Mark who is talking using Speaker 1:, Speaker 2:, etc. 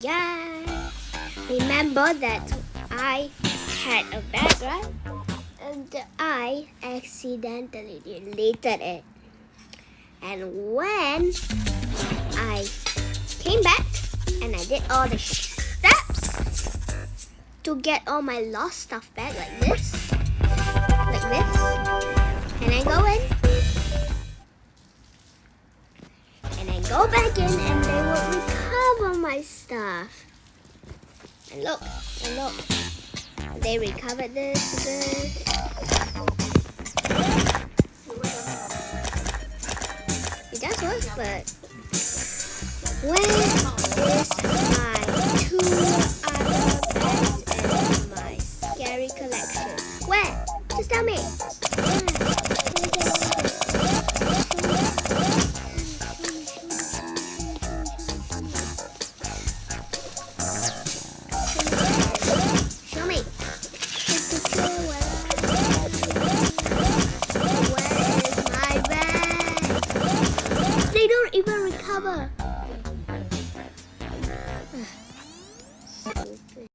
Speaker 1: Yeah, remember that I had a bag, right? And I accidentally deleted it. And when I came back and I did all the steps to get all my lost stuff back like this, and I go in, and I go back in and they will recover my stuff. And look, they recovered this. It does work, but where is my two other bags and my scary collection? Where? Just tell me. Show me. Where is my bag? They don't even recover.